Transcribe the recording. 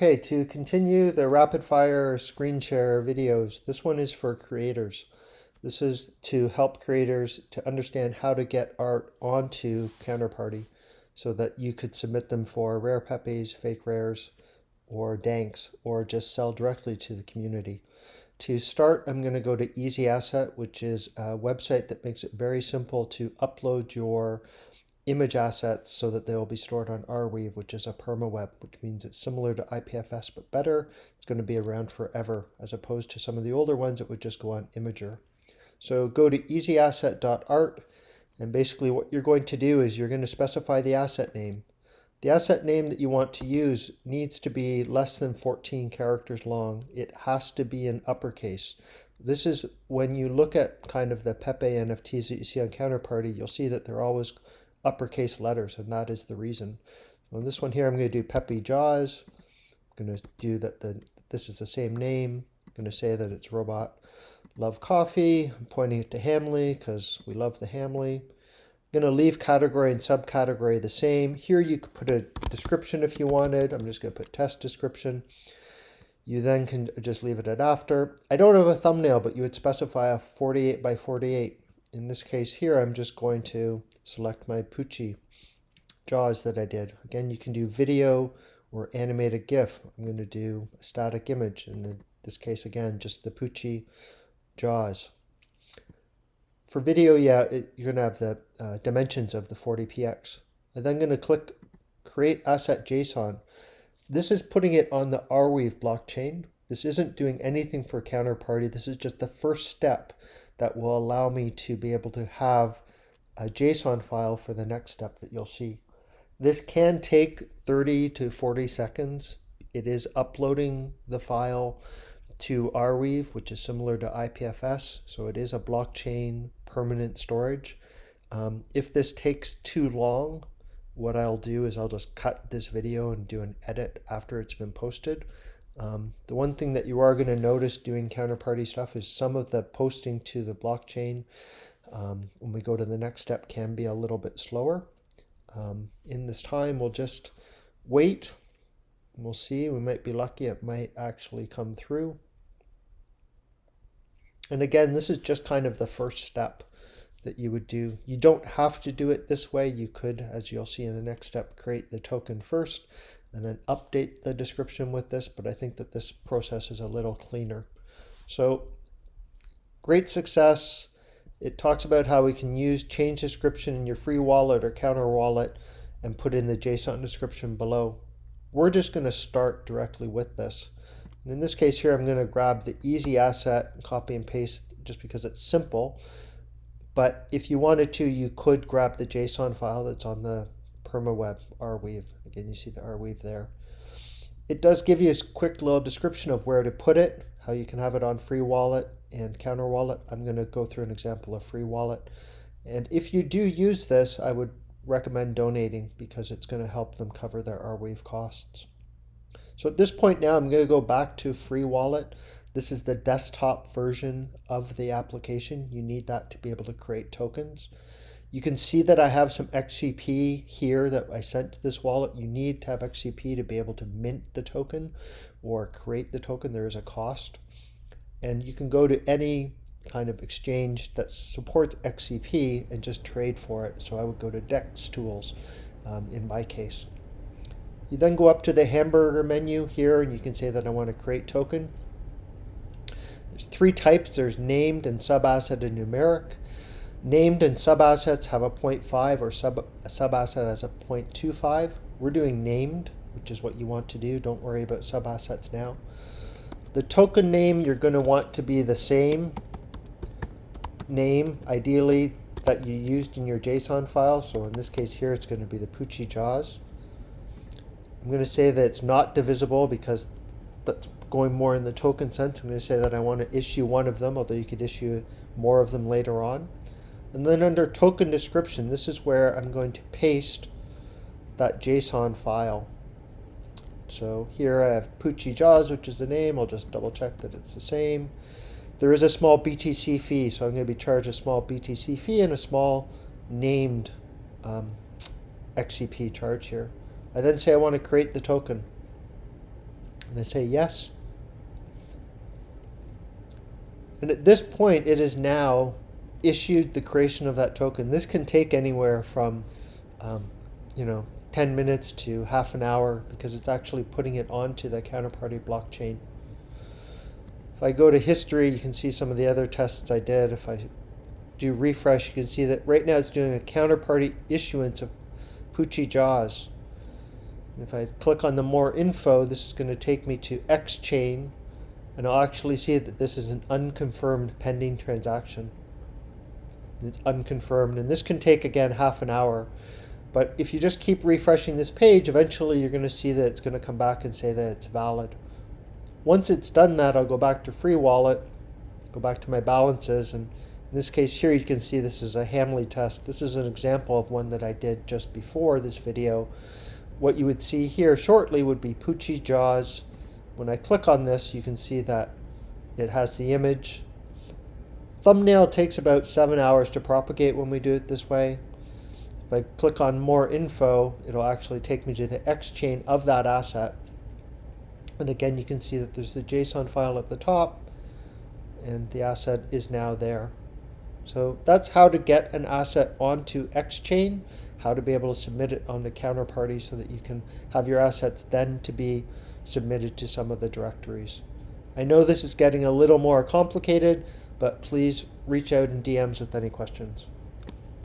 Okay, to continue the rapid fire screen share videos, this one is for creators. This is to help creators to understand how to get art onto Counterparty so that you could submit them for rare pepes, fake rares, or danks, or just sell directly to the community. To start, I'm going to go to Easy Asset, which is a website that makes it very simple to upload your image assets so that they will be stored on Arweave, which is a permaweb, which means it's similar to IPFS but better. It's going to be around forever, as opposed to some of the older ones that would just go on Imager. So go to easyasset.art, and basically what you're going to do is you're going to specify the asset name. The asset name that you want to use needs to be less than 14 characters long. It has to be in uppercase. This is when you look at kind of the Pepe NFTs that you see on Counterparty, you'll see that they're always uppercase letters, and that is the reason. On this one here, I'm going to do Pepe Jaws. I'm going to do that. This is the same name. I'm going to say that it's Robot Love Coffee. I'm pointing it to Hamley because we love the Hamley. I'm going to leave category and subcategory the same. Here you could put a description if you wanted. I'm just going to put test description. You then can just leave it at after. I don't have a thumbnail, but you would specify a 48 by 48. In this case here, I'm just going to select my Poochie Jaws that I did. Again, you can do video or animated GIF. I'm going to do a static image. And in this case, again, just the Poochie Jaws. For video, yeah, you're going to have the dimensions of the 40px. I'm then going to click Create Asset JSON. This is putting it on the Arweave blockchain. This isn't doing anything for Counterparty. This is just the first step that will allow me to be able to have a JSON file for the next step that you'll see. This can take 30 to 40 seconds. It is uploading the file to Arweave, which is similar to IPFS. So it is a blockchain permanent storage. If this takes too long, what I'll do is I'll just cut this video and do an edit after it's been posted. The one thing that you are going to notice doing Counterparty stuff is some of the posting to the blockchain when we go to the next step can be a little bit slower. In this time, we'll just wait. We'll see. We might be lucky. It might actually come through. And again, this is just kind of the first step that you would do. You don't have to do it this way. You could, as you'll see in the next step, create the token first and then update the description with this, but I think that this process is a little cleaner. So great success. It talks about how we can use change description in your free wallet or counter wallet and put in the JSON description below. We're just going to start directly with this. And in this case here, I'm going to grab the easy asset and copy and paste just because it's simple. But if you wanted to, you could grab the JSON file that's on the permaweb Arweave. Again, you see the Arweave there. It does give you a quick little description of where to put it, how you can have it on free wallet and counter wallet. I'm going to go through an example of free wallet. And if you do use this, I would recommend donating because it's going to help them cover their Arweave costs. So at this point now, I'm going to go back to free wallet. This is the desktop version of the application. You need that to be able to create tokens. You can see that I have some XCP here that I sent to this wallet. You need to have XCP to be able to mint the token or create the token. There is a cost. And you can go to any kind of exchange that supports XCP and just trade for it. So I would go to Dex Tools in my case. You then go up to the hamburger menu here and you can say that I want to create token. There's three types. There's named and sub-asset and numeric. Named and sub-assets have a 0.5 or a sub-asset has a 0.25. We're doing named, which is what you want to do. Don't worry about sub-assets now. The token name, you're going to want to be the same name, ideally, that you used in your JSON file. So in this case here, it's going to be the Poochie Jaws. I'm going to say that it's not divisible because that's going more in the token sense. I'm going to say that I want to issue one of them, although you could issue more of them later on. And then under token description, this is where I'm going to paste that JSON file. So here I have Poochie Jaws, which is the name. I'll just double check that it's the same. There is a small BTC fee, so I'm going to be charged a small BTC fee and a small named XCP charge here. I then say I want to create the token. And I say yes. And at this point, it has now issued the creation of that token. This can take anywhere from, you know, 10 minutes to half an hour because it's actually putting it onto the counterparty blockchain. If I go to history, you can see some of the other tests I did. If I do refresh, you can see that right now it's doing a counterparty issuance of Poochie Jaws. And if I click on the more info, this is going to take me to XChain, and I'll actually see that this is an unconfirmed pending transaction. And it's unconfirmed, and this can take, again, half an hour. But if you just keep refreshing this page, eventually you're going to see that it's going to come back and say that it's valid. Once it's done that, I'll go back to Free Wallet, go back to my balances, and in this case here you can see this is a Hamley test. This is an example of one that I did just before this video. What you would see here shortly would be Poochie Jaws. When I click on this, you can see that it has the image. Thumbnail takes about 7 hours to propagate when we do it this way. If I click on more info, it'll actually take me to the XChain of that asset. And again, you can see that there's the JSON file at the top, and the asset is now there. So that's how to get an asset onto XChain, how to be able to submit it on the counterparty so that you can have your assets then to be submitted to some of the directories. I know this is getting a little more complicated, but please reach out in DMs with any questions.